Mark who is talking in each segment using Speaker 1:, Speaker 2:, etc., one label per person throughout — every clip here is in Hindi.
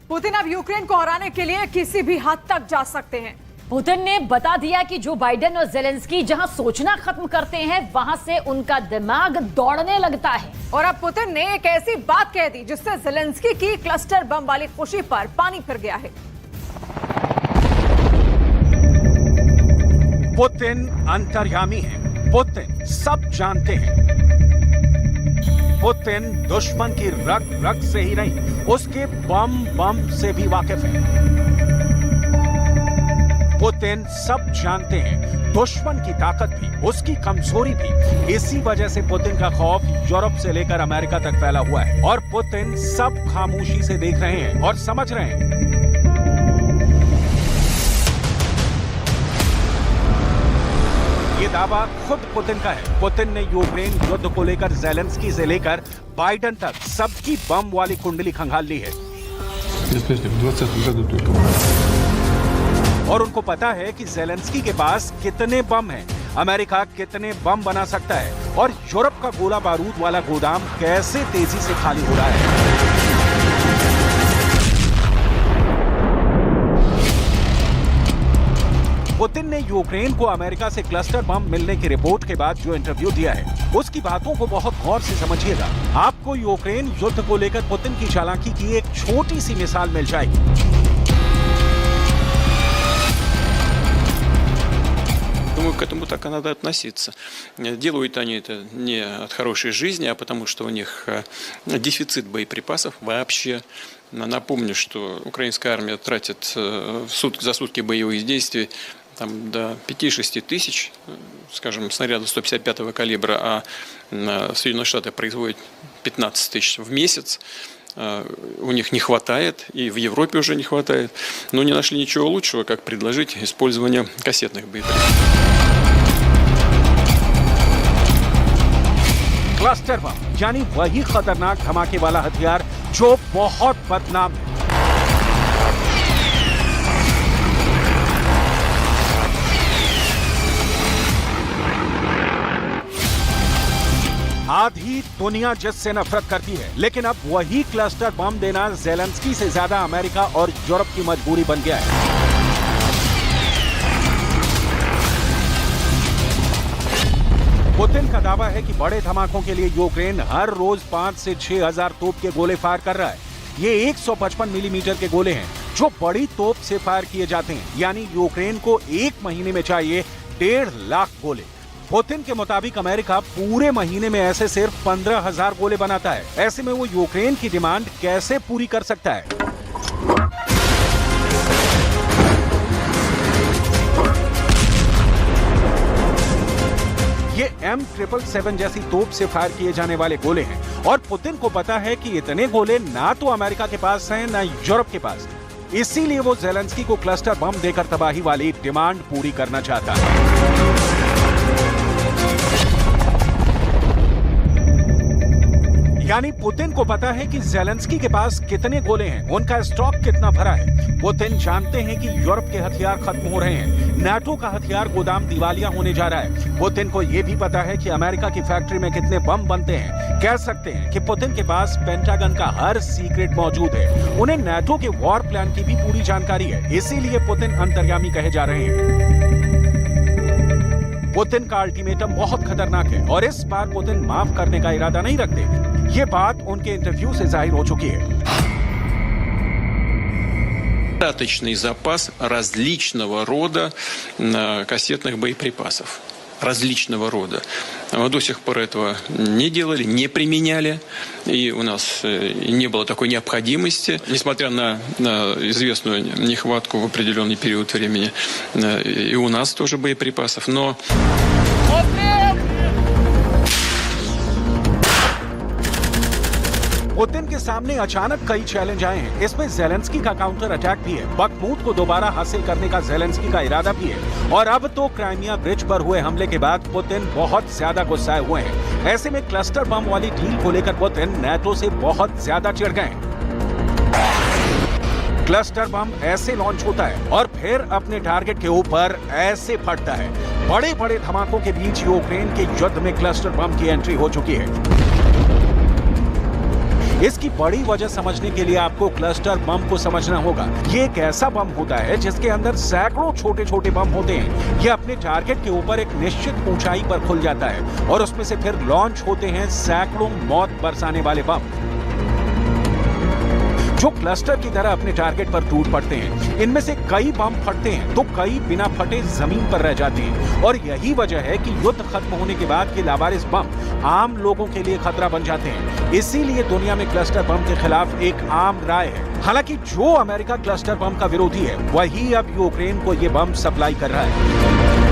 Speaker 1: पुतिन अब यूक्रेन को हराने के लिए किसी भी हद तक जा सकते हैं।
Speaker 2: पुतिन ने बता दिया कि जो बाइडेन और जेलेंस्की जहां सोचना खत्म करते हैं वहां से उनका दिमाग दौड़ने लगता है।
Speaker 1: और अब पुतिन ने एक ऐसी बात कह दी जिससे जेलेंस्की की क्लस्टर बम वाली खुशी पर पानी फिर गया है।
Speaker 3: पुतिन अंतर्यामी है। पुतिन सब जानते हैं। पुतिन दुश्मन की रग रग से ही नहीं, उसके बम से भी वाकिफ है। पुतिन सब जानते हैं, दुश्मन की ताकत भी, उसकी कमजोरी भी। इसी वजह से पुतिन का खौफ यूरोप से लेकर अमेरिका तक फैला हुआ है और पुतिन सब खामोशी से देख रहे हैं और समझ रहे हैं। ये दावा खुद पुतिन का है। पुतिन ने यूक्रेन युद्ध को लेकर जेलेंस्की से लेकर बाइडेन तक सबकी बम वाली कुंडली खंगाल ली है और उनको पता है कि जेलेंस्की के पास कितने बम हैं, अमेरिका कितने बम बना सकता है और यूरोप का गोला बारूद वाला गोदाम कैसे तेजी से खाली हो रहा है। पुतिन ने यूक्रेन को अमेरिका से क्लस्टर बम मिलने की रिपोर्ट के बाद जो इंटरव्यू दिया है, उसकी बातों को बहुत गौर से समझिएगा। आपको यूक्रेन युद्ध को लेकर पुतिन की चालाकी की एक छोटी सी मिसाल मिल जाएगी।
Speaker 4: Думаю, к этому так и надо относиться. Делают они это не от хорошей жизни, а потому что у них дефицит боеприпасов вообще. Напомню, что украинская армия тратит за сутки боевых действий там, до 5-6 тысяч, скажем, снарядов 155-го калибра, а Соединенные Штаты производят 15 тысяч в месяц. У них не хватает, и в Европе уже не хватает, но не нашли ничего лучшего, как предложить использование кассетных боеприпасов.
Speaker 3: क्लस्टर बम यानी वही खतरनाक धमाके वाला हथियार जो बहुत बदनाम है। आधी दुनिया जिससे नफरत करती है, लेकिन अब वही क्लस्टर बम देना जेलेंस्की से ज्यादा अमेरिका और यूरोप की मजबूरी बन गया है। पुतिन का दावा है कि बड़े धमाकों के लिए यूक्रेन हर रोज 5 से 6 हजार तोप के गोले फायर कर रहा है। ये 155 मिलीमीटर के गोले हैं जो बड़ी तोप से फायर किए जाते हैं, यानी यूक्रेन को एक महीने में चाहिए 1.5 लाख गोले। पुतिन के मुताबिक अमेरिका पूरे महीने में ऐसे सिर्फ 15,000 गोले बनाता है। ऐसे में वो यूक्रेन की डिमांड कैसे पूरी कर सकता है? ये M777 जैसी तोप से फायर किए जाने वाले गोले हैं और पुतिन को पता है कि इतने गोले ना तो अमेरिका के पास हैं ना यूरोप के पास। इसीलिए वो जेलेंस्की को क्लस्टर बम देकर तबाही वाली डिमांड पूरी करना चाहता है। यानी पुतिन को पता है कि जेलेंस्की के पास कितने गोले हैं, उनका स्टॉक कितना भरा है। पुतिन जानते हैं कि यूरोप के हथियार खत्म हो रहे हैं, नाटो का हथियार गोदाम दिवालिया होने जा रहा है। पुतिन को यह भी पता है कि अमेरिका की फैक्ट्री में कितने बम बनते हैं। कह सकते हैं कि पुतिन के पास पेंटागन का हर सीक्रेट मौजूद है। उन्हें नाटो के वॉर प्लान की भी पूरी जानकारी है, इसीलिए पुतिन अंतर्यामी कहे जा रहे हैं। पुतिन का अल्टीमेटम बहुत खतरनाक है और इस बार पुतिन माफ करने का इरादा नहीं रखते। ये बात उनके इंटरव्यू से जाहिर हो चुकी है।
Speaker 4: Достаточный запас различного рода кассетных боеприпасов. Различного рода. Мы до сих пор этого не делали, не применяли, и у нас не было такой необходимости. Несмотря на известную нехватку в определенный период времени, и у нас тоже боеприпасов, но...
Speaker 3: पुतिन के सामने अचानक कई चैलेंज आए हैं। इसमें जेलेंस्की का काउंटर अटैक भी है, बखमूत को दोबारा हासिल करने का जेलेंस्की का इरादा भी है और अब तो क्राइमिया ब्रिज पर हुए हमले के बाद पुतिन बहुत ज्यादा गुस्साए हुए हैं। ऐसे में क्लस्टर बम वाली डील को लेकर पुतिन नाटो से बहुत ज्यादा चिढ़ गए हैं। क्लस्टर बम ऐसे लॉन्च होता है और फिर अपने टारगेट के ऊपर ऐसे फटता है। बड़े बड़े धमाकों के बीच यूक्रेन के युद्ध में क्लस्टर बम की एंट्री हो चुकी है। इसकी बड़ी वजह समझने के लिए आपको क्लस्टर बम को समझना होगा। ये एक ऐसा बम होता है जिसके अंदर सैकड़ों छोटे छोटे बम होते हैं। ये अपने टारगेट के ऊपर एक निश्चित ऊंचाई पर खुल जाता है और उसमें से फिर लॉन्च होते हैं सैकड़ों मौत बरसाने वाले बम जो क्लस्टर की तरह अपने टारगेट पर टूट पड़ते हैं। इनमें से कई बम फटते हैं तो कई बिना फटे जमीन पर रह जाते हैं और यही वजह है कि युद्ध खत्म होने के बाद के लावारिस बम आम लोगों के लिए खतरा बन जाते हैं। इसीलिए दुनिया में क्लस्टर बम के खिलाफ एक आम राय है। हालांकि जो अमेरिका क्लस्टर बम का विरोधी है वही अब यूक्रेन को ये बम सप्लाई कर रहा है।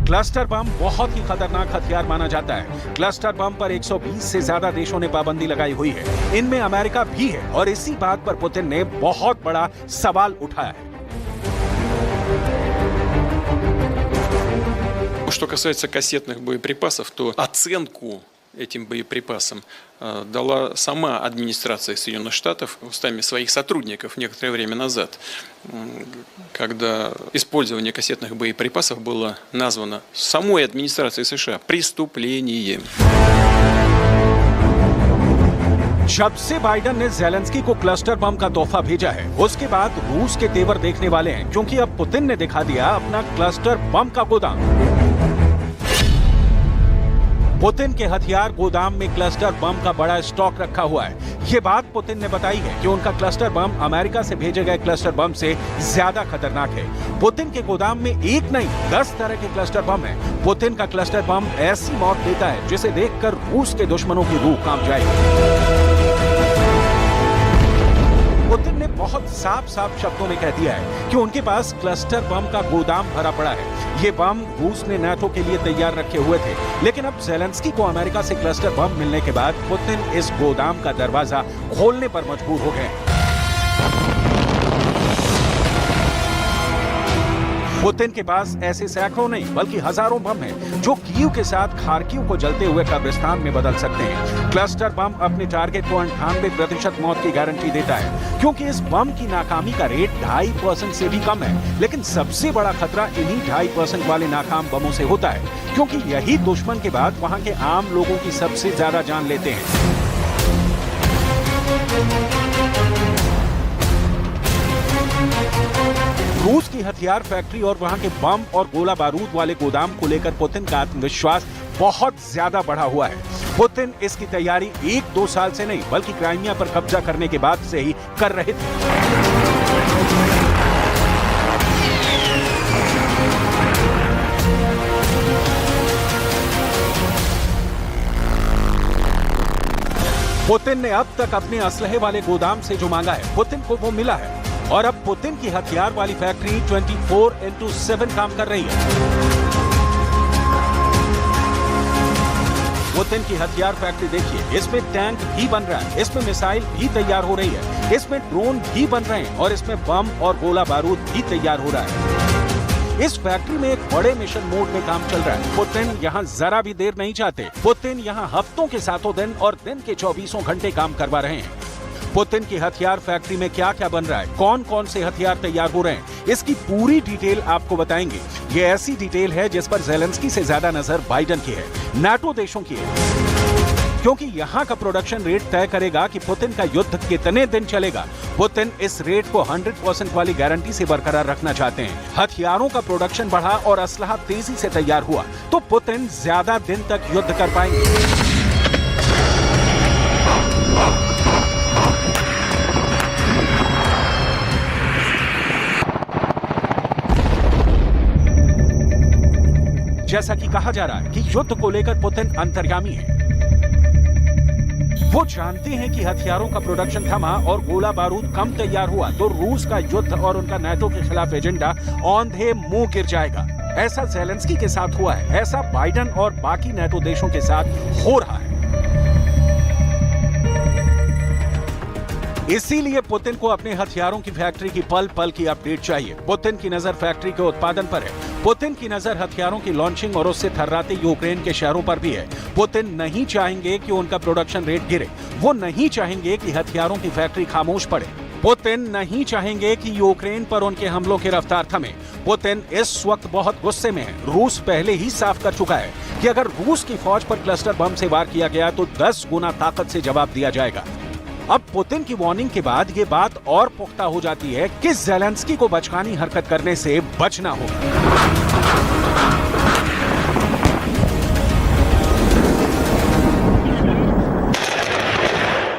Speaker 3: क्लस्टर बम बहुत ही खतरनाक हथियार माना जाता है। क्लस्टर बम पर 120 से ज्यादा देशों ने पाबंदी लगाई हुई है। इनमें अमेरिका भी है और इसी बात पर पुतिन ने बहुत बड़ा सवाल उठाया है।
Speaker 4: Что касается кассетных боеприпасов, то оценку этим боеприпасам дала сама администрация Соединенных Штатов устами своих сотрудников некоторое время назад, когда использование кассетных боеприпасов было названо самой администрацией США преступлением.
Speaker 3: जब से बाइडेन ने ज़ेलेंस्की को क्लस्टर बम का तोहफा भेजा है उसके बाद रूस के तेवर देखने वाले हैं, क्योंकि अब पुतिन ने दिखा दिया अपना क्लस्टर बम का गोदाम। पुतिन के हथियार गोदाम में क्लस्टर बम का बड़ा स्टॉक रखा हुआ है। ये बात पुतिन ने बताई है कि उनका क्लस्टर बम अमेरिका से भेजे गए क्लस्टर बम से ज्यादा खतरनाक है। पुतिन के गोदाम में एक नहीं 10 तरह के क्लस्टर बम है। पुतिन का क्लस्टर बम ऐसी मौत देता है जिसे देखकर रूस के दुश्मनों की रूह कांप जाएगी। पुतिन ने बहुत साफ साफ शब्दों में कह दिया है कि उनके पास क्लस्टर बम का गोदाम भरा पड़ा है। ये बम रूस ने नाटो के लिए तैयार रखे हुए थे, लेकिन अब ज़ेलेंस्की को अमेरिका से क्लस्टर बम मिलने के बाद पुतिन इस गोदाम का दरवाजा खोलने पर मजबूर हो गए। पुतिन के पास ऐसे सैकड़ों नहीं बल्कि हजारों बम हैं जो कीव के साथ खार्किव को जलते हुए कब्रिस्तान में बदल सकते हैं। क्लस्टर बम अपने टारगेट को 98% मौत की गारंटी देता है, क्योंकि इस बम की नाकामी का रेट 2.5% से भी कम है। लेकिन सबसे बड़ा खतरा इन्हीं 2.5% वाले नाकाम बमों से होता है, क्योंकि यही दुश्मन के बाद वहां के आम लोगों की सबसे ज्यादा जान लेते हैं। रूस की हथियार फैक्ट्री और वहां के बम और गोला बारूद वाले गोदाम को लेकर पुतिन का आत्मविश्वास बहुत ज्यादा बढ़ा हुआ है। पुतिन इसकी तैयारी 1-2 साल से नहीं बल्कि क्राइमिया पर कब्जा करने के बाद से ही कर रहे थे। पुतिन ने अब तक अपने असलहे वाले गोदाम से जो मांगा है पुतिन को वो मिला है और अब पुतिन की हथियार वाली फैक्ट्री 24/7 काम कर रही है। पुतिन की हथियार फैक्ट्री देखिए, इसमें टैंक भी बन रहा है, इसमें मिसाइल भी तैयार हो रही है, इसमें ड्रोन भी बन रहे हैं और इसमें बम और गोला बारूद भी तैयार हो रहा है। इस फैक्ट्री में एक बड़े मिशन मोड में काम चल रहा है। पुतिन यहाँ जरा भी देर नहीं चाहते। पुतिन यहाँ हफ्तों के 7 दिन और दिन के 24 घंटे काम करवा रहे हैं। पुतिन की हथियार फैक्ट्री में क्या क्या बन रहा है, कौन कौन से हथियार तैयार हो रहे हैं, इसकी पूरी डिटेल आपको बताएंगे। ये ऐसी डिटेल है जिस पर ज़ेलेंस्की से ज्यादा नजर बाइडेन की है, नाटो देशों की है, क्योंकि यहाँ का प्रोडक्शन रेट तय करेगा कि पुतिन का युद्ध कितने दिन चलेगा। पुतिन इस रेट को 100% वाली गारंटी से बरकरार रखना चाहते हैं। हथियारों का प्रोडक्शन बढ़ा और असलहा तेजी से तैयार हुआ तो पुतिन ज्यादा दिन तक युद्ध कर पाएंगे। जैसा कि कहा जा रहा है कि युद्ध को लेकर पुतिन अंतर्यामी है। वो जानते हैं कि हथियारों का प्रोडक्शन थमा और गोला बारूद कम तैयार हुआ तो रूस का युद्ध और उनका नाटो के खिलाफ एजेंडा औंधे मुंह गिर जाएगा। ऐसा ज़ेलेंस्की के साथ हुआ है, ऐसा बाइडेन और बाकी नाटो देशों के साथ हो रहा है। इसीलिए पुतिन को अपने हथियारों की फैक्ट्री की पल पल की अपडेट चाहिए। पुतिन की नजर फैक्ट्री के उत्पादन पर है। पुतिन की नजर हथियारों की लॉन्चिंग और उससे थर्राते यूक्रेन के शहरों पर भी है। पुतिन नहीं चाहेंगे कि उनका प्रोडक्शन रेट गिरे। वो नहीं चाहेंगे कि हथियारों की फैक्ट्री खामोश पड़े। पुतिन नहीं चाहेंगे कि यूक्रेन पर उनके हमलों की रफ्तार थमे। पुतिन इस वक्त बहुत गुस्से में है। रूस पहले ही साफ कर चुका है कि अगर रूस की फौज पर क्लस्टर बम से वार किया गया तो 10 गुना ताकत से जवाब दिया जाएगा। अब पुतिन की वार्निंग के बाद ये बात और पुख्ता हो जाती है कि ज़ेलेंस्की को बचकानी हरकत करने से बचना होगा।